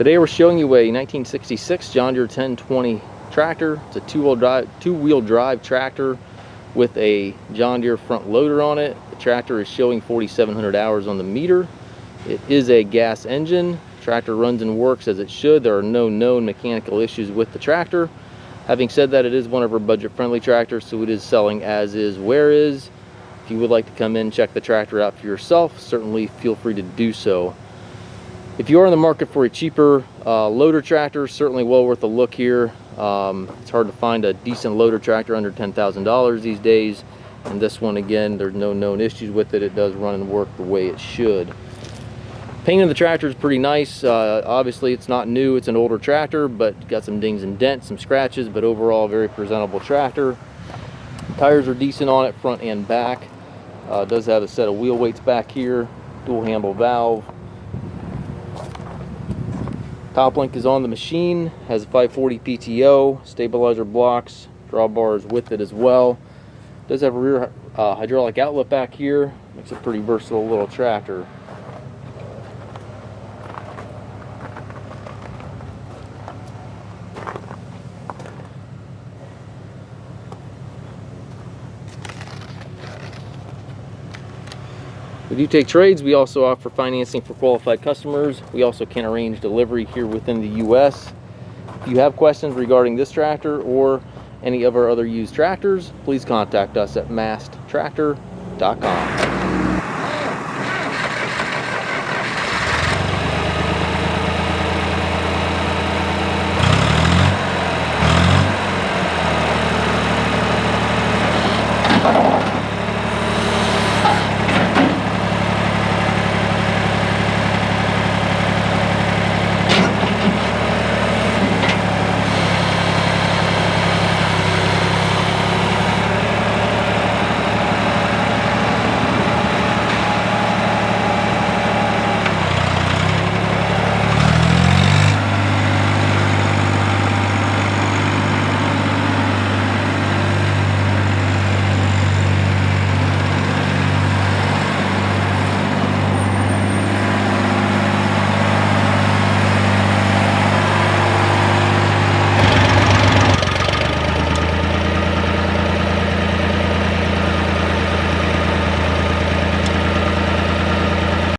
Today we're showing you a 1966 John Deere 1020 tractor. It's a two-wheel drive tractor with a John Deere front loader on it. The tractor is showing 4,700 hours on the meter. It is a gas engine. Tractor runs and works as it should. There are no known mechanical issues with the tractor. Having said that, it is one of our budget-friendly tractors, so it is selling as is, where is. If you would like to come in and check the tractor out for yourself, certainly feel free to do so. If you are in the market for a cheaper loader tractor, certainly well worth a look here. It's hard to find a decent loader tractor under $10,000 these days, and this one, again, there's no known issues with it. It does run and work the way it should. Paint of the tractor is pretty nice. Obviously it's not new, it's an older tractor, but got some dings and dents, some scratches, but overall very presentable tractor. Tires are decent on it, front and back. It does have a set of wheel weights back here, dual handle valve. Top link is on the machine, has a 540 PTO, stabilizer blocks, drawbars with it as well. It does have a rear hydraulic outlet back here, makes a pretty versatile little tractor. We do take trades. We also offer financing for qualified customers. We also can arrange delivery here within the U.S. If you have questions regarding this tractor or any of our other used tractors, please contact us at masttractor.com.